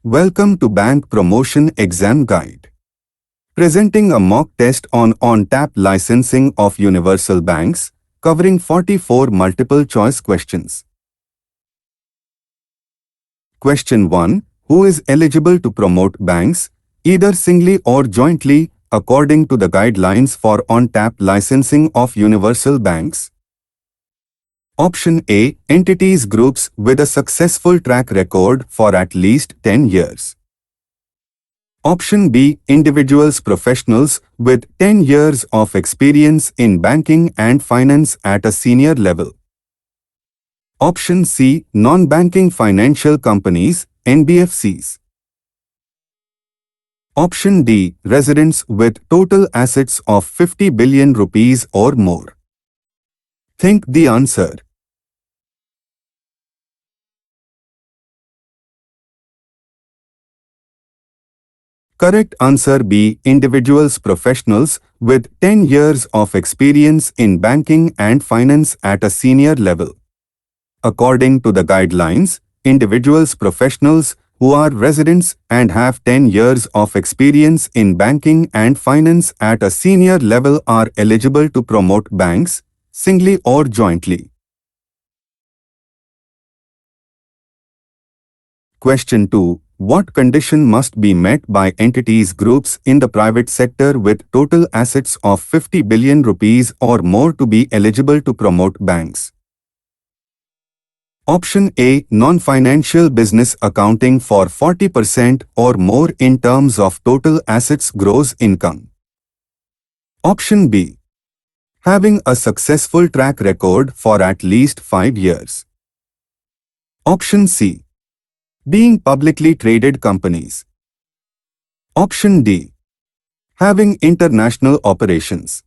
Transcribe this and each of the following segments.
Welcome to Bank Promotion Exam Guide. Presenting a mock test on-tap licensing of universal banks, covering 44 multiple choice questions. Question 1. Who is eligible to promote banks, either singly or jointly, according to the guidelines for on-tap licensing of universal banks? Option A. Entities groups with a successful track record for at least 10 years. Option B. Individuals professionals with 10 years of experience in banking and finance at a senior level. Option C. Non-banking financial companies, NBFCs. Option D. Residents with total assets of 50 billion rupees or more. Think the answer. Correct answer B. Individuals professionals with 10 years of experience in banking and finance at a senior level. According to the guidelines, individuals professionals who are residents and have 10 years of experience in banking and finance at a senior level are eligible to promote banks, singly or jointly. Question 2. What condition must be met by entities groups in the private sector with total assets of 50 billion rupees or more to be eligible to promote banks? Option A. Non-financial business accounting for 40% or more in terms of total assets gross income. Option B. Having a successful track record for at least 5 years. Option C. Being publicly traded companies. Option D. Having international operations.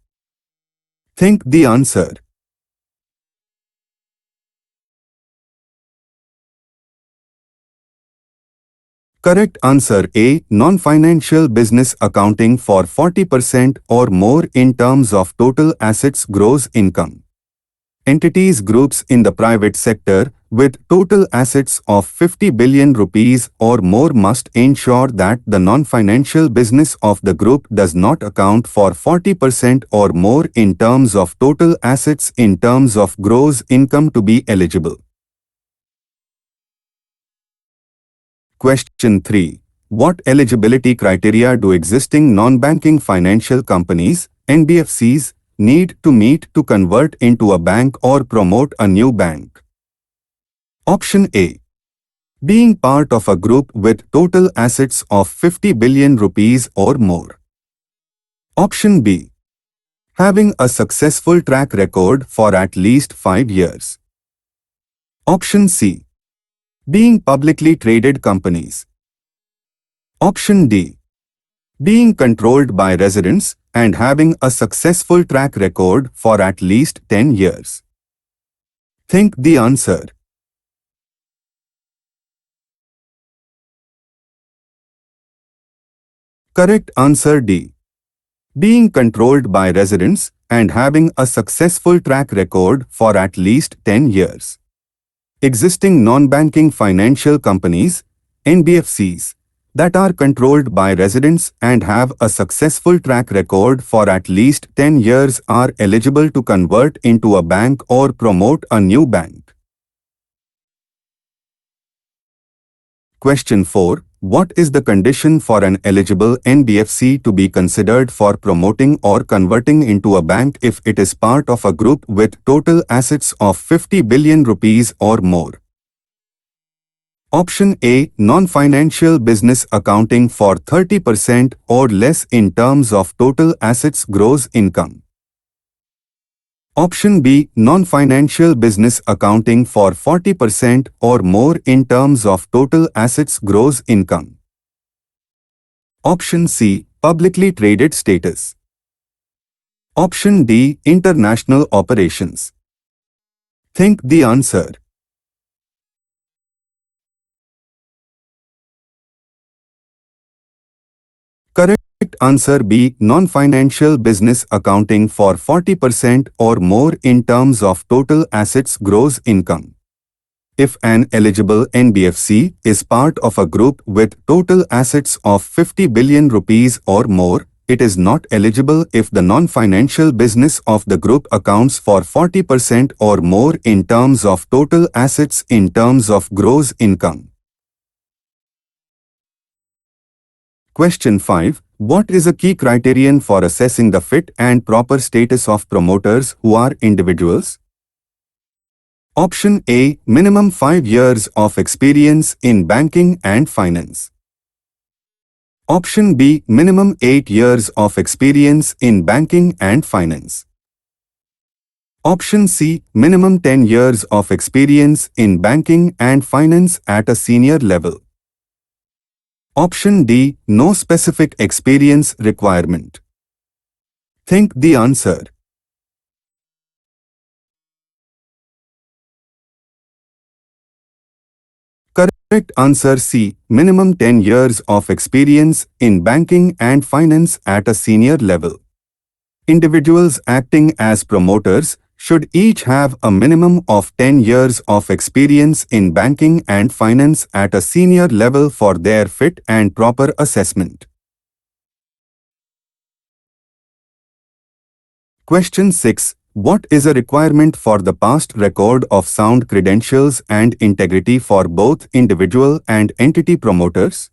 Think the answer. Correct answer A. Non-financial business accounting for 40% or more in terms of total assets gross income. Entities groups in the private sector with total assets of 50 billion rupees or more must ensure that the non-financial business of the group does not account for 40% or more in terms of total assets in terms of gross income to be eligible. Question 3. What eligibility criteria do existing non-banking financial companies, NBFCs, need to meet to convert into a bank or promote a new bank? Option A. Being part of a group with total assets of 50 billion rupees or more. Option B. Having a successful track record for at least 5 years. Option C. Being publicly traded companies. Option D. Being controlled by residents and having a successful track record for at least 10 years. Think the answer. Correct answer D. Being controlled by residents and having a successful track record for at least 10 years. Existing non-banking financial companies, NBFCs, that are controlled by residents and have a successful track record for at least 10 years are eligible to convert into a bank or promote a new bank. Question 4. What is the condition for an eligible NBFC to be considered for promoting or converting into a bank if it is part of a group with total assets of 50 billion rupees or more? Option A. Non-financial business accounting for 30% or less in terms of total assets gross income. Option B. Non-financial business accounting for 40% or more in terms of total assets gross income. Option C. Publicly traded status. Option D. International operations. Think the answer. Correct answer B. Non-financial business accounting for 40% or more in terms of total assets gross income. If an eligible NBFC is part of a group with total assets of 50 billion rupees or more, it is not eligible if the non-financial business of the group accounts for 40% or more in terms of total assets in terms of gross income. Question 5. What is a key criterion for assessing the fit and proper status of promoters who are individuals? Option A. Minimum 5 years of experience in banking and finance. Option B. Minimum 8 years of experience in banking and finance. Option C. Minimum 10 years of experience in banking and finance at a senior level. Option D. No specific experience requirement. Think the answer. Correct answer C. Minimum 10 years of experience in banking and finance at a senior level. Individuals acting as promoters should each have a minimum of 10 years of experience in banking and finance at a senior level for their fit and proper assessment. Question 6. What is a requirement for the past record of sound credentials and integrity for both individual and entity promoters?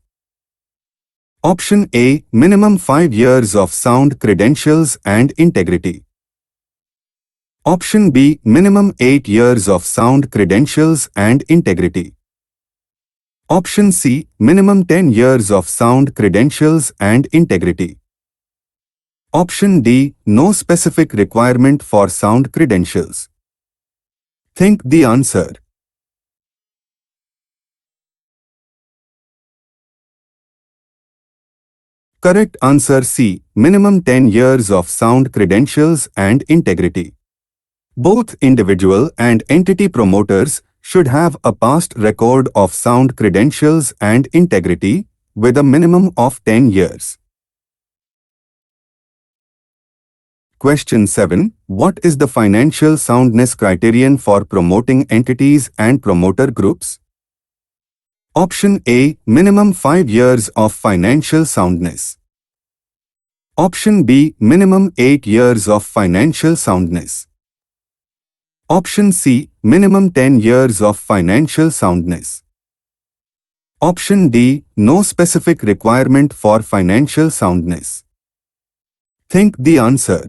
Option A. Minimum 5 years of sound credentials and integrity. Option B. Minimum 8 years of sound credentials and integrity. Option C. Minimum 10 years of sound credentials and integrity. Option D. No specific requirement for sound credentials. Think the answer. Correct answer C. Minimum 10 years of sound credentials and integrity. Both individual and entity promoters should have a past record of sound credentials and integrity with a minimum of 10 years. Question 7. What is the financial soundness criterion for promoting entities and promoter groups? Option A. Minimum 5 years of financial soundness. Option B. Minimum 8 years of financial soundness. Option C. Minimum 10 years of financial soundness. Option D. No specific requirement for financial soundness. Think the answer.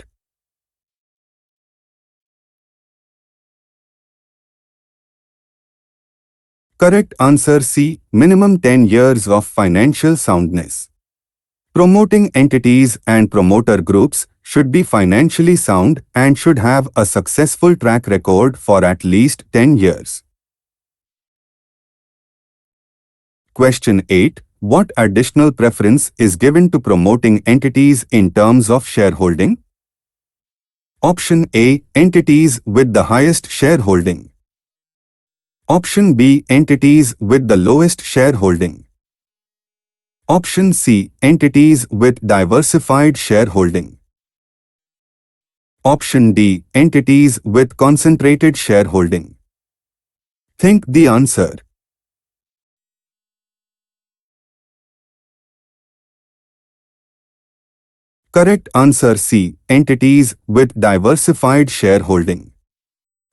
Correct answer C. Minimum 10 years of financial soundness. Promoting entities and promoter groups should be financially sound and should have a successful track record for at least 10 years. Question 8. What additional preference is given to promoting entities in terms of shareholding? Option A. Entities with the highest shareholding. Option B. Entities with the lowest shareholding. Option C. Entities with diversified shareholding. Option D. Entities with concentrated shareholding. Think the answer. Correct answer C. Entities with diversified shareholding.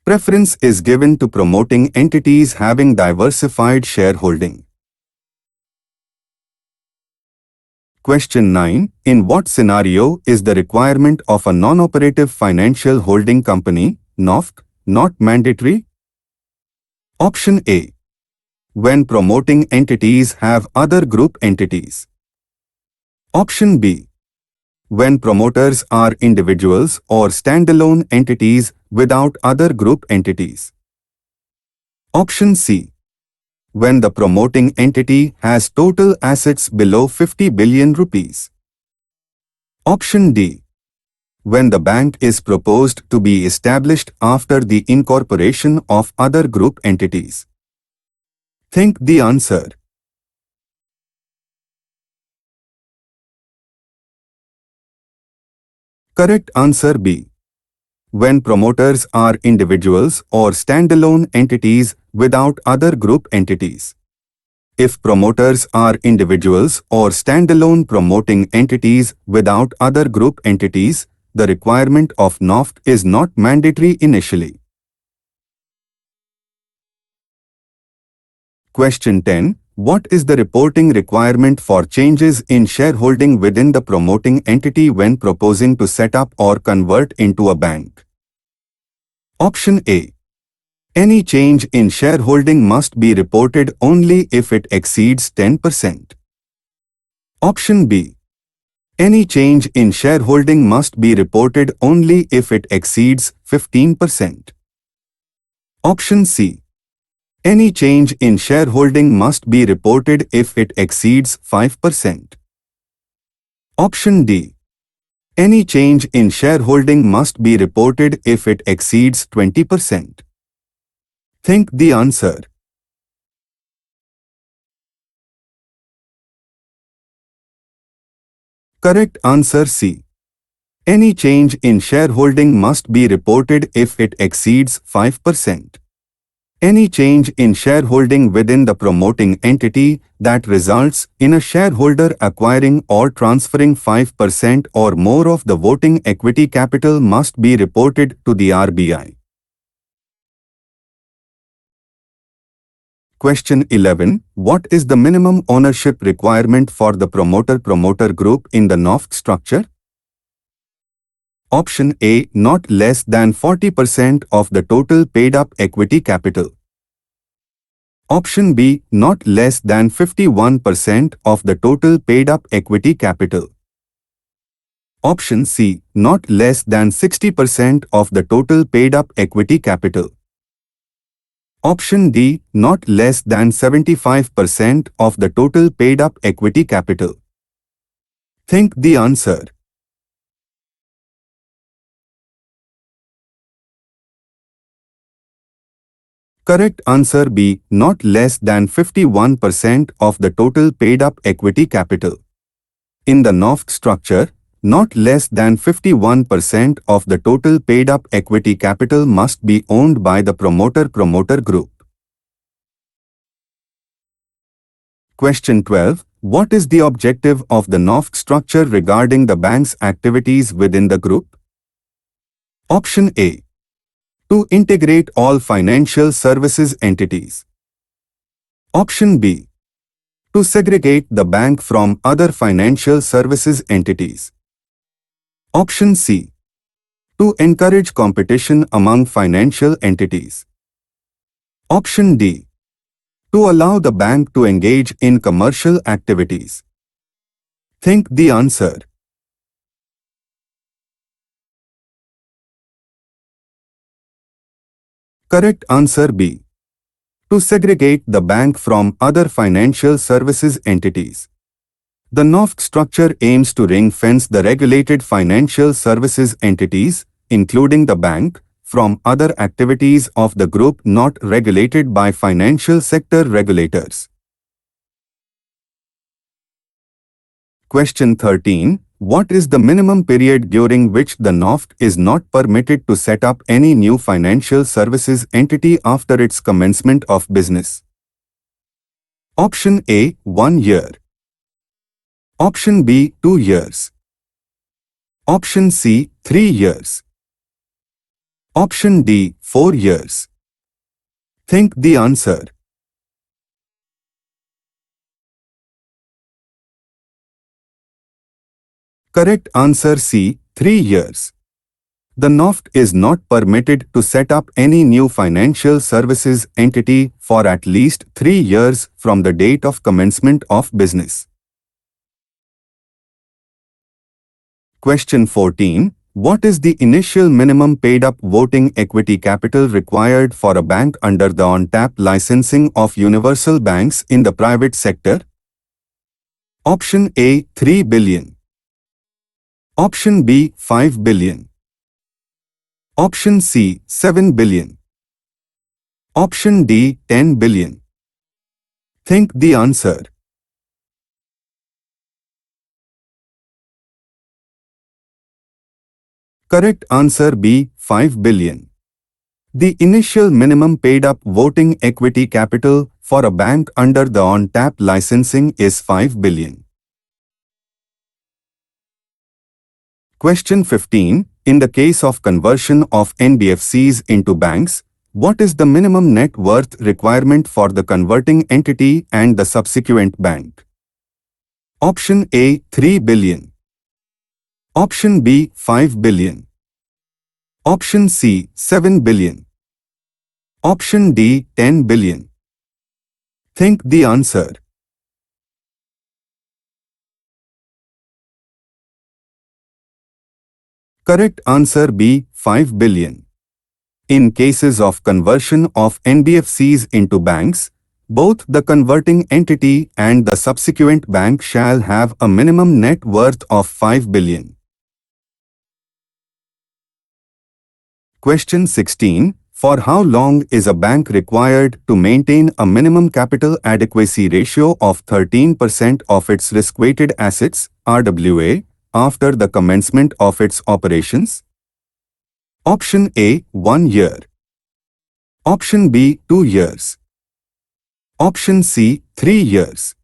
Preference is given to promoting entities having diversified shareholding. Question 9. In what scenario is the requirement of a non-operative financial holding company, NOFHC, not mandatory? Option A. When promoting entities have other group entities. Option B. When promoters are individuals or standalone entities without other group entities. Option C. When the promoting entity has total assets below 50 billion rupees. Option D. When the bank is proposed to be established after the incorporation of other group entities. Think the answer. Correct answer B. when promoters are individuals or standalone entities without other group entities. If promoters are individuals or standalone promoting entities without other group entities, the requirement of NOFHC is not mandatory initially. Question 10. What is the reporting requirement for changes in shareholding within the promoting entity when proposing to set up or convert into a bank? Option A. Any change in shareholding must be reported only if it exceeds 10%. Option B. Any change in shareholding must be reported only if it exceeds 15%. Option C. Any change in shareholding must be reported if it exceeds 5%. Option D. Any change in shareholding must be reported if it exceeds 20%. Think the answer. Correct answer C. Any change in shareholding must be reported if it exceeds 5%. Any change in shareholding within the promoting entity that results in a shareholder acquiring or transferring 5% or more of the voting equity capital must be reported to the RBI. Question 11. What is the minimum ownership requirement for the promoter-promoter group in the NOFHC structure? Option A. Not less than 40% of the total paid-up equity capital. Option B. Not less than 51% of the total paid-up equity capital. Option C. Not less than 60% of the total paid-up equity capital. Option D. Not less than 75% of the total paid-up equity capital. Think the answer. Correct answer B. Not less than 51% of the total paid-up equity capital. In the NOFHC structure, not less than 51% of the total paid-up equity capital must be owned by the promoter-promoter group. Question 12. What is the objective of the NOFHC structure regarding the bank's activities within the group? Option A. To integrate all financial services entities. Option B. To segregate the bank from other financial services entities. Option C. To encourage competition among financial entities. Option D. To allow the bank to engage in commercial activities. Think the answer. Correct answer B. To segregate the bank from other financial services entities. The NOFHC structure aims to ring-fence the regulated financial services entities, including the bank, from other activities of the group not regulated by financial sector regulators. Question 13. What is the minimum period during which the NOFHC is not permitted to set up any new financial services entity after its commencement of business? Option A. 1 year. Option B. 2 years. Option C. 3 years. Option D. 4 years. Think the answer. Correct answer C. 3 years. The NOFHC is not permitted to set up any new financial services entity for at least 3 years from the date of commencement of business. Question 14. What is the initial minimum paid-up voting equity capital required for a bank under the on-tap licensing of universal banks in the private sector? Option A. 3 billion. Option B. 5 billion. Option C. 7 billion. Option D. 10 billion. Think the answer. Correct answer B. 5 billion. The initial minimum paid-up voting equity capital for a bank under the on-tap licensing is 5 billion. Question 15. In the case of conversion of NBFCs into banks, what is the minimum net worth requirement for the converting entity and the subsequent bank? Option A. 3 billion. Option B. 5 billion. Option C. 7 billion. Option D. 10 billion. Think the answer. Correct answer B. 5 billion. In cases of conversion of NBFCs into banks, both the converting entity and the subsequent bank shall have a minimum net worth of 5 billion. Question 16. For how long is a bank required to maintain a minimum capital adequacy ratio of 13% of its risk-weighted assets, RWA, after the commencement of its operations? Option A. 1 year. Option B. 2 years. Option C. 3 years.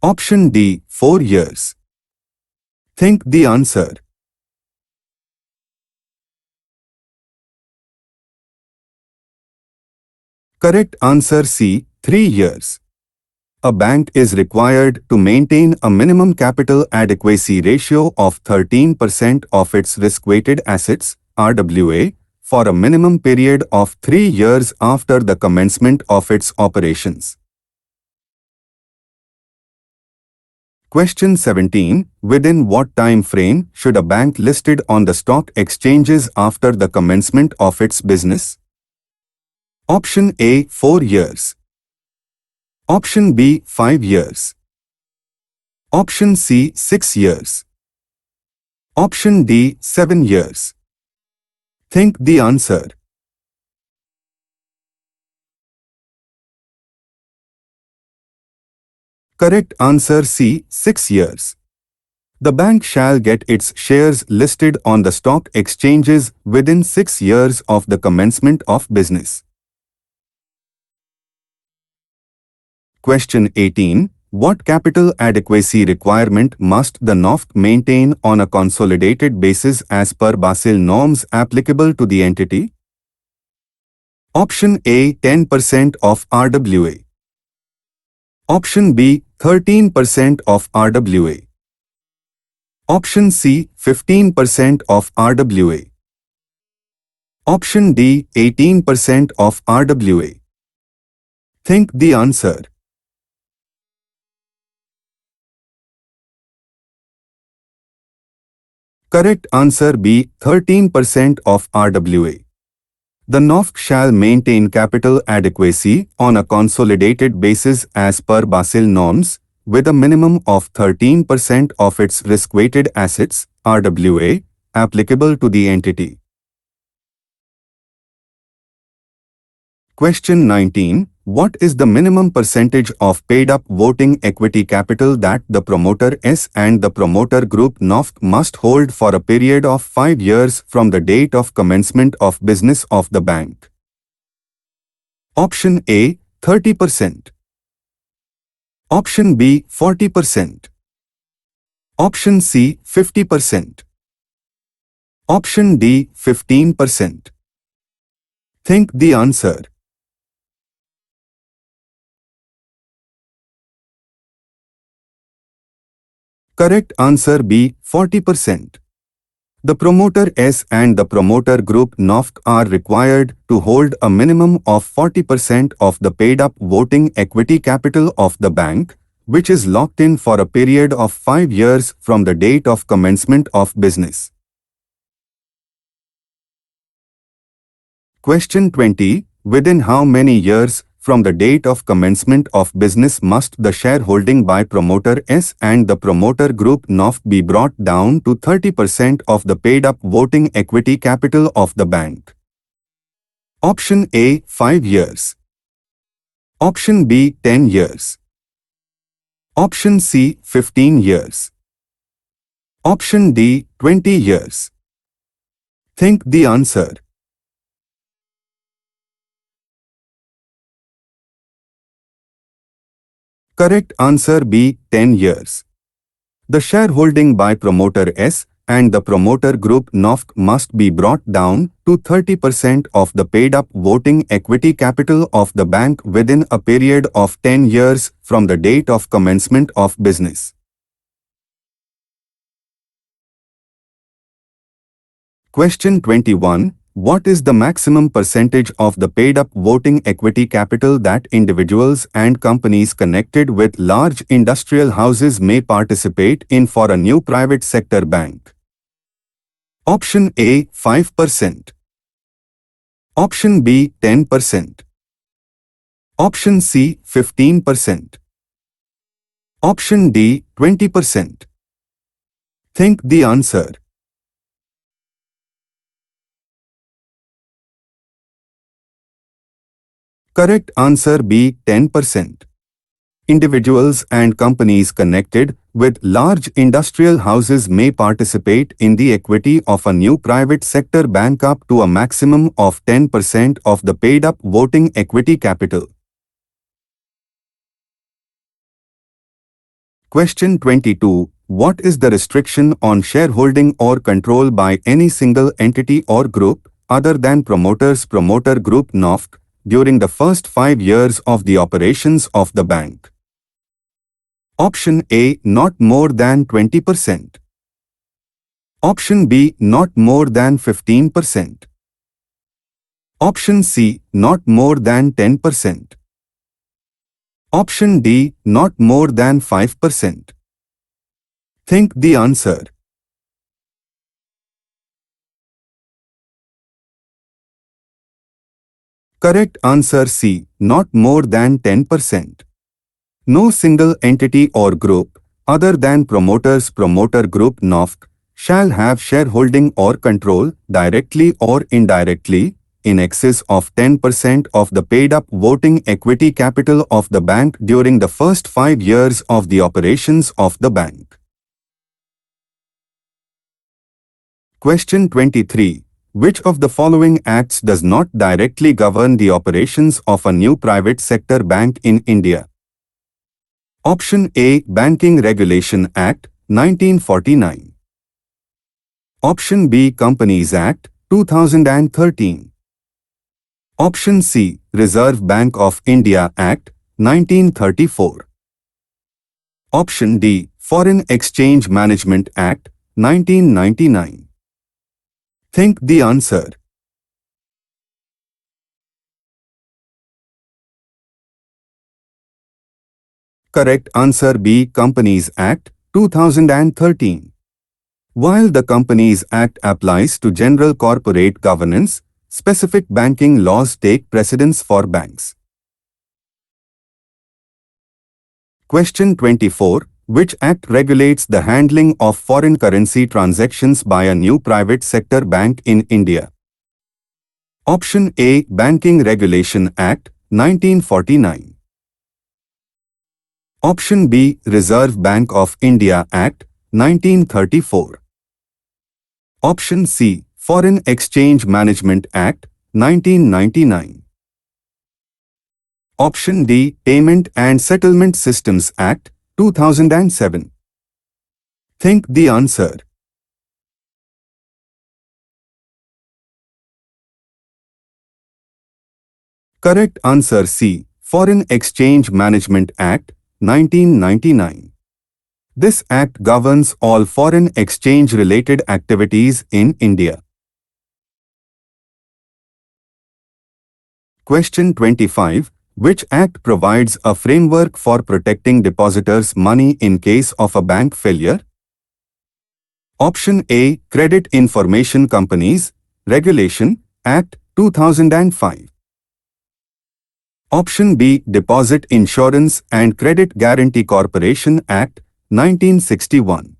Option D. 4 years. Think the answer. Correct answer C. 3 years. A bank is required to maintain a minimum capital adequacy ratio of 13% of its risk-weighted assets, RWA, for a minimum period of 3 years after the commencement of its operations. Question 17. Within what time frame should a bank listed on the stock exchanges after the commencement of its business? Option A. 4 years. Option B. 5 years. Option C. 6 years. Option D. 7 years. Think the answer. Correct answer C. 6 years. The bank shall get its shares listed on the stock exchanges within 6 years of the commencement of business. Question 18. What capital adequacy requirement must the NOFHC maintain on a consolidated basis as per Basel norms applicable to the entity? Option A. 10% of RWA. Option B. 13% of RWA. Option C. 15% of RWA. Option D. 18% of RWA. Think the answer. Correct answer B. 13% of RWA. The NOFHC shall maintain capital adequacy on a consolidated basis as per Basel norms, with a minimum of 13% of its risk-weighted assets, RWA, applicable to the entity. Question 19. What is the minimum percentage of paid-up voting equity capital that the promoter S and the promoter group NOFHC must hold for a period of 5 years from the date of commencement of business of the bank? Option A. 30%. Option B. 40%. Option C. 50%. Option D. 15%. Think the answer. Correct answer B. 40%. The promoter S and the promoter group NOFHC are required to hold a minimum of 40% of the paid-up voting equity capital of the bank, which is locked in for a period of 5 years from the date of commencement of business. Question 20. Within how many years from the date of commencement of business must the shareholding by promoter S and the promoter group NOFHC be brought down to 30% of the paid-up voting equity capital of the bank? Option A. 5 years. Option B. 10 years. Option C. 15 years. Option D. 20 years. Think the answer. Correct answer B. 10 years. The shareholding by promoter S and the promoter group NOFHC must be brought down to 30% of the paid-up voting equity capital of the bank within a period of 10 years from the date of commencement of business. Question 21. What is the maximum percentage of the paid-up voting equity capital that individuals and companies connected with large industrial houses may participate in for a new private sector bank? Option A, 5%. Option B, 10%. Option C, 15%. Option D, 20%. Think the answer. Correct answer B. 10%. Individuals and companies connected with large industrial houses may participate in the equity of a new private sector bank up to a maximum of 10% of the paid-up voting equity capital. Question 22. What is the restriction on shareholding or control by any single entity or group, other than promoters promoter group NOFHC, during the first 5 years of the operations of the bank? Option A, not more than 20%. Option B, not more than 15%. Option C, not more than 10%. Option D, not more than 5%. Think the answer. Correct answer C, not more than 10%. No single entity or group, other than promoters promoter group NOFHC, shall have shareholding or control, directly or indirectly, in excess of 10% of the paid-up voting equity capital of the bank during the first 5 years of the operations of the bank. Question 23. Which of the following acts does not directly govern the operations of a new private sector bank in India? Option A, Banking Regulation Act, 1949. Option B, Companies Act, 2013. Option C, Reserve Bank of India Act, 1934. Option D, Foreign Exchange Management Act, 1999. Think the answer. Correct answer B, Companies Act, 2013. While the Companies Act applies to general corporate governance, specific banking laws take precedence for banks. Question 24. Which act regulates the handling of foreign currency transactions by a new private sector bank in India? Option A, Banking Regulation Act, 1949. Option B, Reserve Bank of India Act, 1934. Option C, Foreign Exchange Management Act, 1999. Option D, Payment and Settlement Systems Act, 2007. Think the answer. Correct answer C, Foreign Exchange Management Act, 1999. This act governs all foreign exchange-related activities in India. Question 25. Which act provides a framework for protecting depositors' money in case of a bank failure? Option A, Credit Information Companies Regulation Act, 2005. Option B, Deposit Insurance and Credit Guarantee Corporation Act, 1961.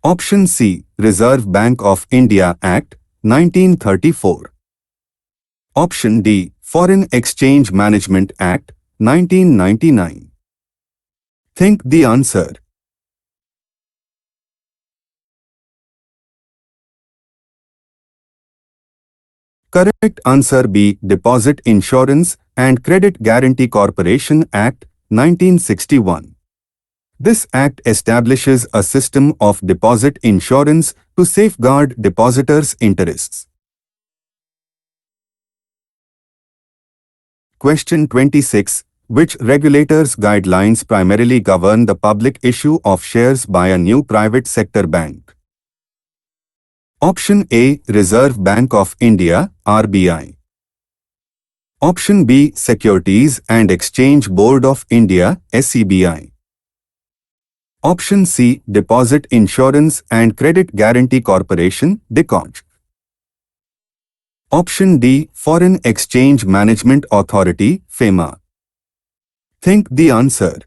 Option C, Reserve Bank of India Act, 1934. Option D, Foreign Exchange Management Act, 1999. Think the answer. Correct answer B. Deposit Insurance and Credit Guarantee Corporation Act, 1961. This act establishes a system of deposit insurance to safeguard depositors' interests. Question 26. Which regulators' guidelines primarily govern the public issue of shares by a new private sector bank? Option A. Reserve Bank of India, RBI. Option B. Securities and Exchange Board of India, SEBI. Option C. Deposit Insurance and Credit Guarantee Corporation, DICOG. Option D. Foreign Exchange Management Authority, FEMA. Think the answer.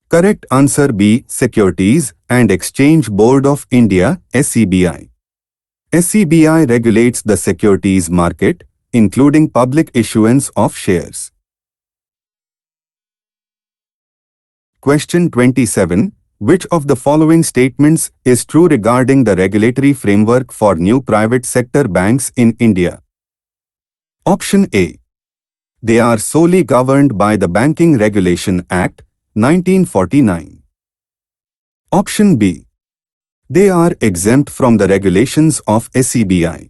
Correct answer B. Securities and Exchange Board of India, SEBI. SEBI regulates the securities market, including public issuance of shares. Question 27. Which of the following statements is true regarding the regulatory framework for new private sector banks in India? Option A. They are solely governed by the Banking Regulation Act, 1949. Option B. They are exempt from the regulations of SEBI.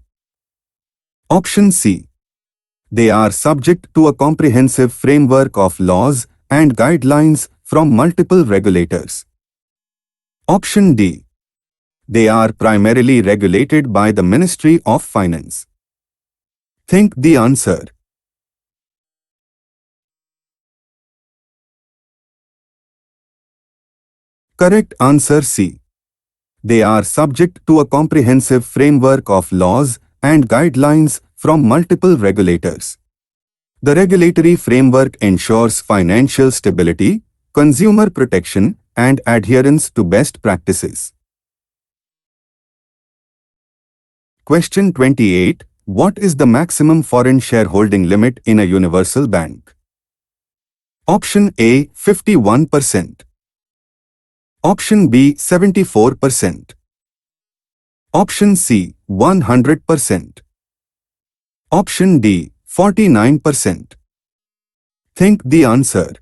Option C. They are subject to a comprehensive framework of laws and guidelines from multiple regulators. Option D. They are primarily regulated by the Ministry of Finance. Think the answer. Correct answer C. They are subject to a comprehensive framework of laws and guidelines from multiple regulators. The regulatory framework ensures financial stability, consumer protection, and adherence to best practices. Question 28. What is the maximum foreign shareholding limit in a universal bank? Option A. 51%. Option B. 74%. Option C. 100%. Option D. 49%. Think the answer.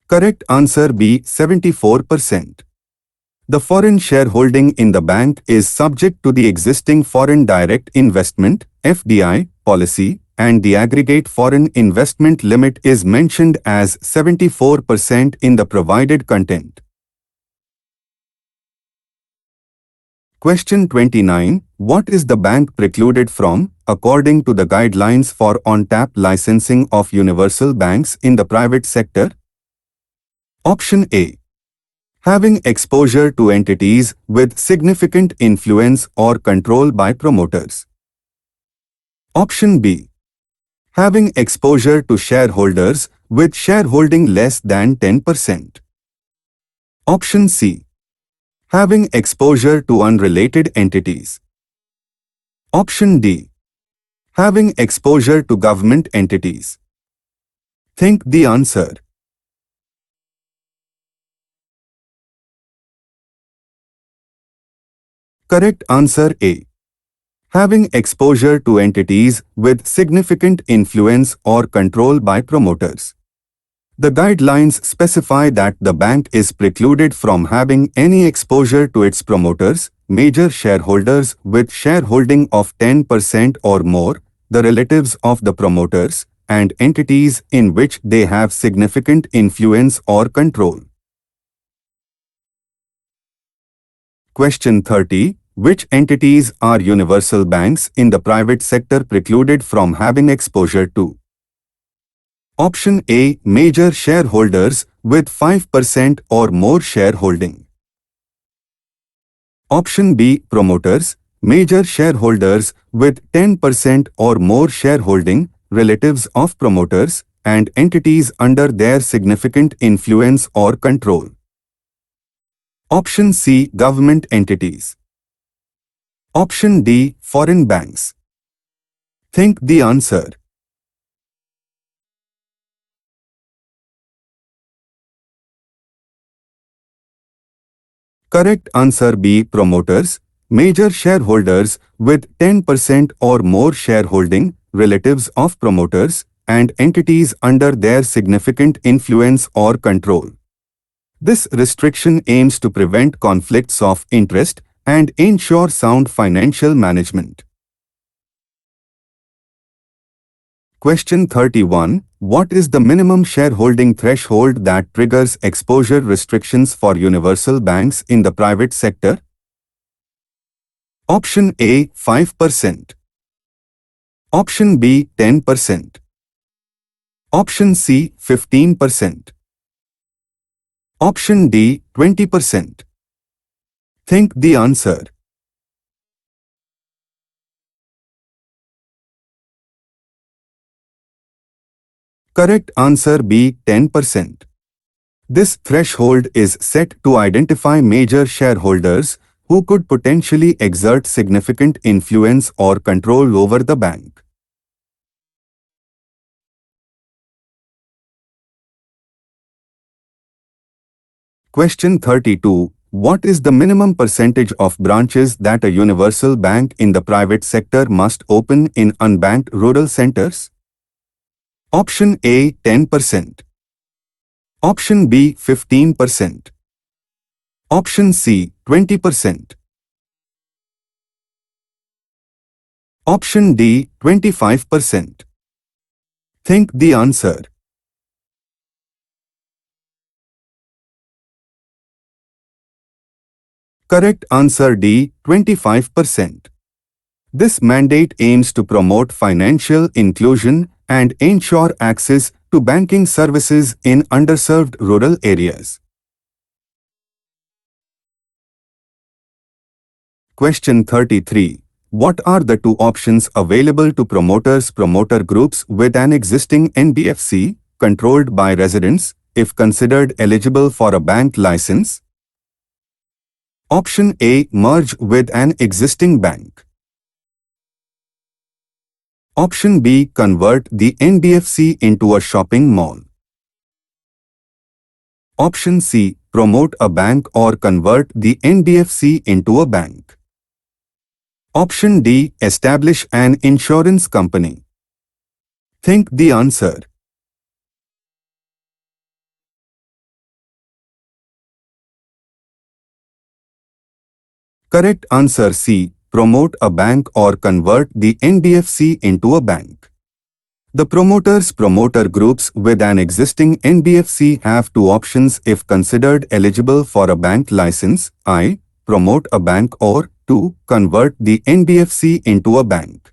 Correct answer B. 74%. The foreign shareholding in the bank is subject to the existing Foreign Direct Investment (FDI) policy, and the aggregate foreign investment limit is mentioned as 74% in the provided content. Question 29. What is the bank precluded from, according to the guidelines for on-tap licensing of universal banks in the private sector? Option A. Having exposure to entities with significant influence or control by promoters. Option B. Having exposure to shareholders with shareholding less than 10%. Option C. Having exposure to unrelated entities. Option D. Having exposure to government entities. Think the answer. Correct answer A. Having exposure to entities with significant influence or control by promoters. The guidelines specify that the bank is precluded from having any exposure to its promoters, major shareholders with shareholding of 10% or more, the relatives of the promoters, and entities in which they have significant influence or control. Question 30. Which entities are universal banks in the private sector precluded from having exposure to? Option A. Major shareholders with 5% or more shareholding. Option B. Promoters, major shareholders with 10% or more shareholding, relatives of promoters, and entities under their significant influence or control. Option C. Government entities. Option D. Foreign banks. Think the answer. Correct answer B. Promoters, major shareholders with 10% or more shareholding, relatives of promoters, and entities under their significant influence or control. This restriction aims to prevent conflicts of interest and ensure sound financial management. Question 31. What is the minimum shareholding threshold that triggers exposure restrictions for universal banks in the private sector? Option A 5%. Option B 10%. Option C 15%. Option D 20%. Think the answer. Correct answer B 10%. This threshold is set to identify major shareholders who could potentially exert significant influence or control over the bank. Question 32. What is the minimum percentage of branches that a universal bank in the private sector must open in unbanked rural centers? Option A 10%. Option B 15%. Option C 20%. Option D 25%. Think the answer. Correct answer D 25%. This mandate aims to promote financial inclusion and ensure access to banking services in underserved rural areas. Question 33. What are the two options available to promoters, promoter groups with an existing NBFC, controlled by residents, if considered eligible for a bank license? Option A. Merge with an existing bank. Option B. Convert the NBFC into a shopping mall. Option C. Promote a bank or convert the NBFC into a bank. Option D. Establish an insurance company. Think the answer. Correct answer C. Promote a bank or convert the NBFC into a bank. The promoters, promoter groups with an existing NBFC have two options if considered eligible for a bank license: I. Promote a bank, or 2. Convert the NBFC into a bank.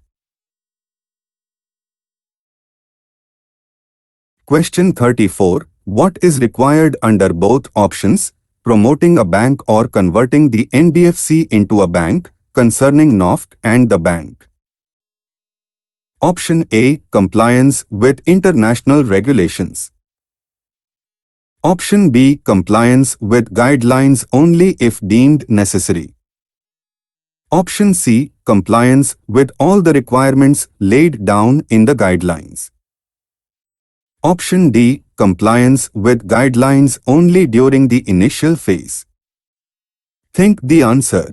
Question 34. What is required under both options, promoting a bank or converting the NBFC into a bank, concerning NOFHC and the bank? Option A. Compliance with international regulations. Option B. Compliance with guidelines only if deemed necessary. Option C. Compliance with all the requirements laid down in the guidelines. Option D. Compliance with guidelines only during the initial phase. Think the answer.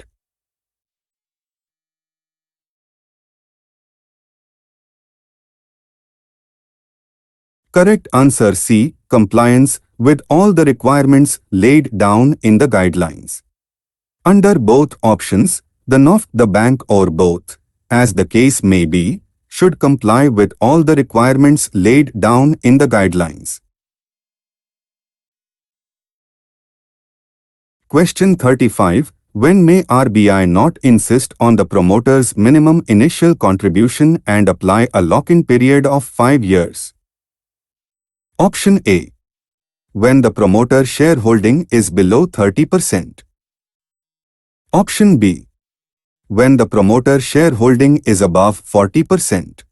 Correct answer C. Compliance with all the requirements laid down in the guidelines. Under both options, the NOFHC, the bank, or both, as the case may be, should comply with all the requirements laid down in the guidelines. Question 35. When may RBI not insist on the promoter's minimum initial contribution and apply a lock-in period of 5 years? Option A. When the promoter shareholding is below 30%. Option B. When the promoter shareholding is above 40%.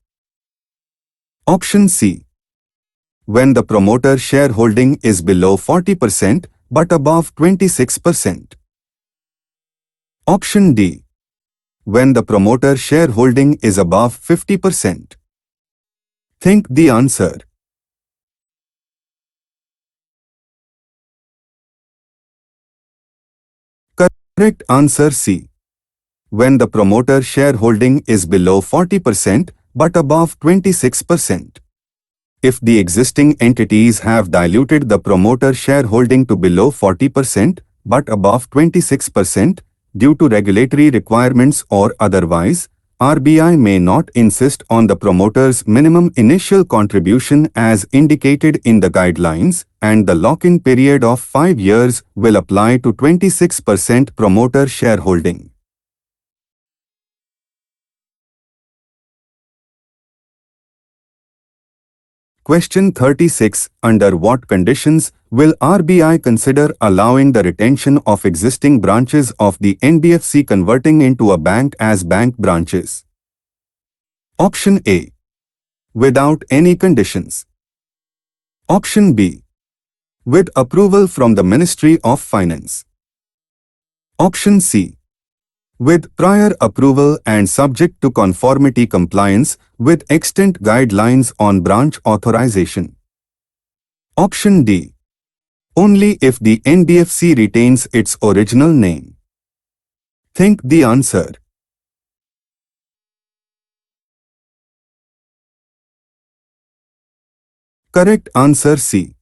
Option C. When the promoter shareholding is below 40% but above 26%. Option D. When the promoter shareholding is above 50%. Think the answer. Correct answer C. When the promoter shareholding is below 40% but above 26%. If the existing entities have diluted the promoter shareholding to below 40% but above 26% due to regulatory requirements or otherwise, RBI may not insist on the promoter's minimum initial contribution as indicated in the guidelines, and the lock-in period of 5 years will apply to 26% promoter shareholding. Question 36. Under what conditions will RBI consider allowing the retention of existing branches of the NBFC converting into a bank as bank branches? Option A. Without any conditions. Option B. With approval from the Ministry of Finance. Option C. With prior approval and subject to conformity compliance with extant guidelines on branch authorization. Option D. Only if the NBFC retains its original name. Think the answer. Correct answer C.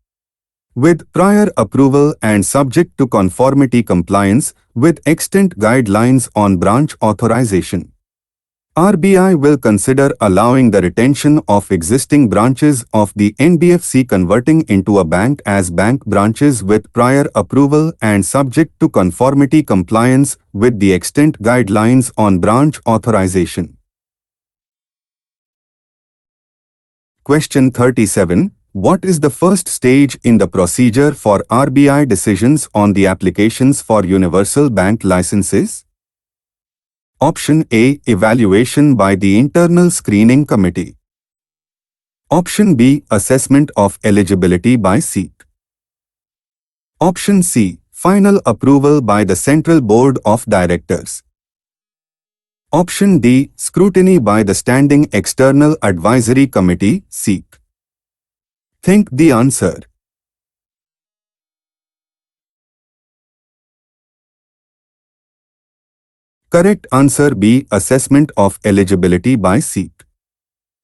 With prior approval and subject to conformity compliance with extant guidelines on branch authorization. RBI will consider allowing the retention of existing branches of the NBFC converting into a bank as bank branches with prior approval and subject to conformity compliance with the extant guidelines on branch authorization. Question 37. What is the first stage in the procedure for RBI decisions on the applications for universal bank licenses? Option A. Evaluation by the Internal Screening Committee. Option B. Assessment of eligibility by SEBI. Option C. Final approval by the Central Board of Directors. Option D. Scrutiny by the Standing External Advisory Committee, SEBI. Think the answer. Correct answer B. Assessment of eligibility by SEBI.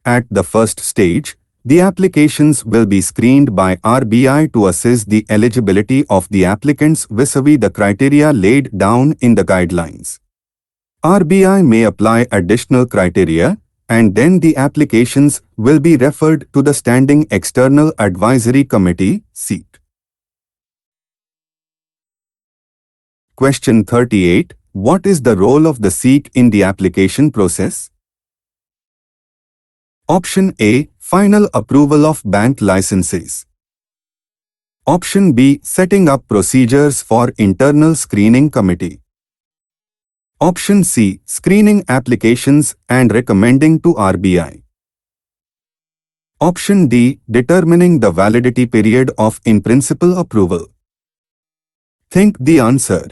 At the first stage, the applications will be screened by RBI to assess the eligibility of the applicants vis-à-vis the criteria laid down in the guidelines. RBI may apply additional criteria, and then the applications will be referred to the Standing External Advisory Committee, SEBI. Question 38. What is the role of the SEBI in the application process? Option A. Final approval of bank licenses. Option B. Setting up procedures for internal screening committee. Option C. Screening applications and recommending to RBI. Option D. Determining the validity period of in-principle approval. Think the answer.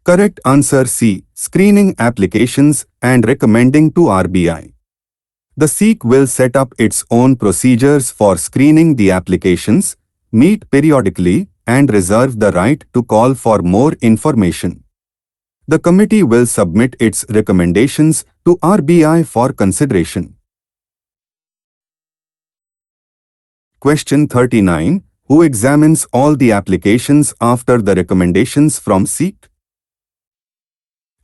Correct answer C. Screening applications and recommending to RBI. The SEBI will set up its own procedures for screening the applications, meet periodically, and reserve the right to call for more information. The committee will submit its recommendations to RBI for consideration. Question 39. Who examines all the applications after the recommendations from SEBI?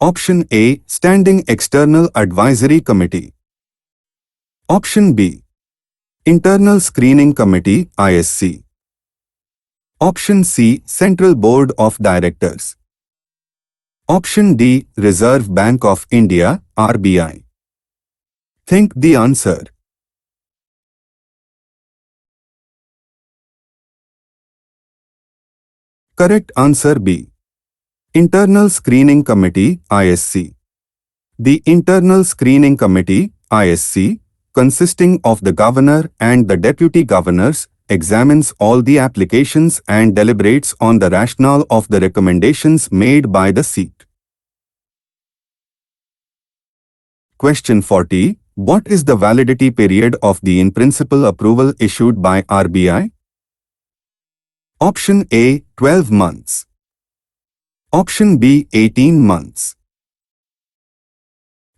Option A. Standing External Advisory Committee. Option B. Internal Screening Committee, ISC. Option C. Central Board of Directors. Option D. Reserve Bank of India, RBI. Think the answer. Correct answer B. Internal Screening Committee, ISC. The Internal Screening Committee, ISC, consisting of the Governor and the Deputy Governors, examines all the applications and deliberates on the rationale of the recommendations made by the SEBI. Question 40. What is the validity period of the in-principle approval issued by RBI? Option A, 12 months. Option B, 18 months.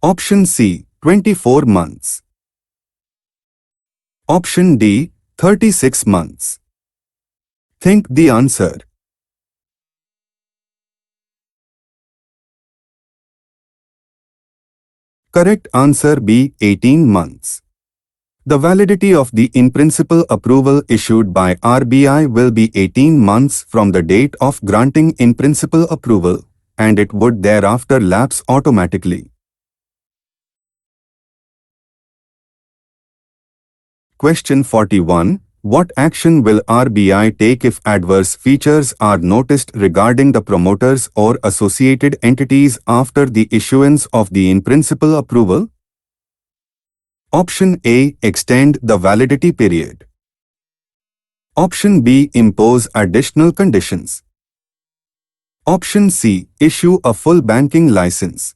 Option C, 24 months. Option D, 36 months. Think the answer. Correct answer B, 18 months. The validity of the in-principle approval issued by RBI will be 18 months from the date of granting in-principle approval, and it would thereafter lapse automatically. Question 41. What action will RBI take if adverse features are noticed regarding the promoters or associated entities after the issuance of the in-principle approval? Option A. Extend the validity period. Option B. Impose additional conditions. Option C. Issue a full banking license.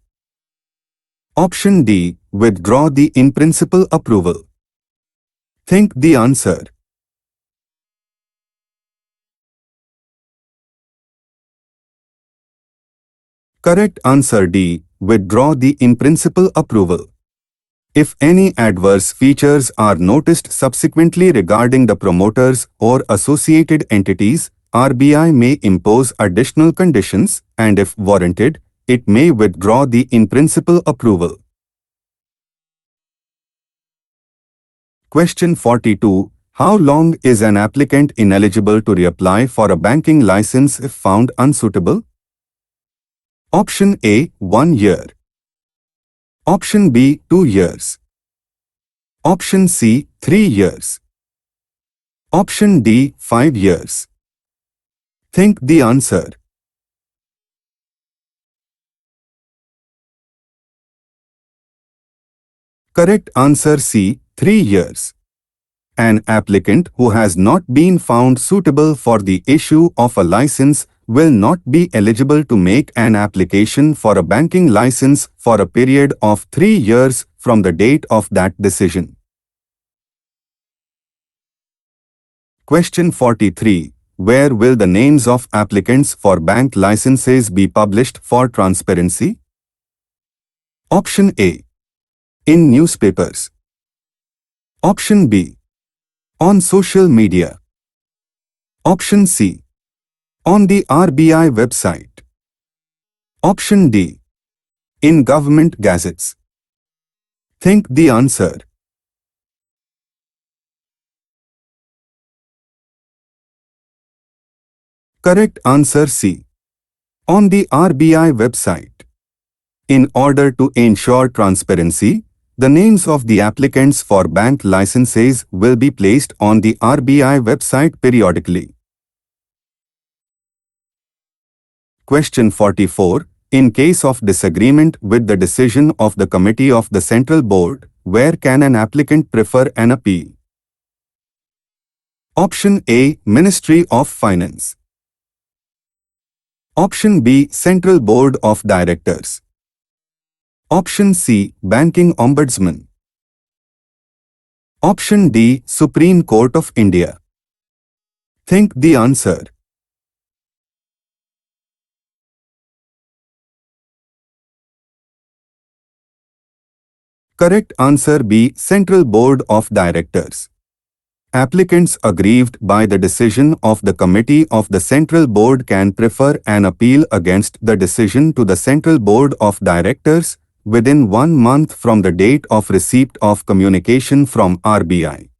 Option D. Withdraw the in-principle approval. Think the answer. Correct answer D. Withdraw the in-principle approval. If any adverse features are noticed subsequently regarding the promoters or associated entities, RBI may impose additional conditions, and if warranted, it may withdraw the in-principle approval. Question 42. How long is an applicant ineligible to reapply for a banking license if found unsuitable? Option A. 1 year. Option B. 2 years. Option C. 3 years. Option D. 5 years. Think the answer. Correct answer C. 3 years. An applicant who has not been found suitable for the issue of a license will not be eligible to make an application for a banking license for a period of 3 years from the date of that decision. Question 43. Where will the names of applicants for bank licenses be published for transparency? Option A. In newspapers. Option B. On social media. Option C. On the RBI website. Option D. In government gazettes. Think the answer. Correct answer C. On the RBI website. In order to ensure transparency, the names of the applicants for bank licenses will be placed on the RBI website periodically. Question 44. In case of disagreement with the decision of the Committee of the Central Board, where can an applicant prefer an appeal? Option A. Ministry of Finance. Option B. Central Board of Directors. Option C. Banking Ombudsman. Option D. Supreme Court of India. Think the answer. Correct answer B. Central Board of Directors. Applicants aggrieved by the decision of the Committee of the Central Board can prefer an appeal against the decision to the Central Board of Directors within 1 month from the date of receipt of communication from RBI.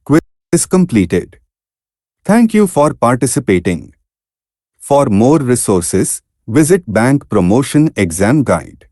Quiz is completed. Thank you for participating. For more resources, visit Bank Promotion Exam Guide.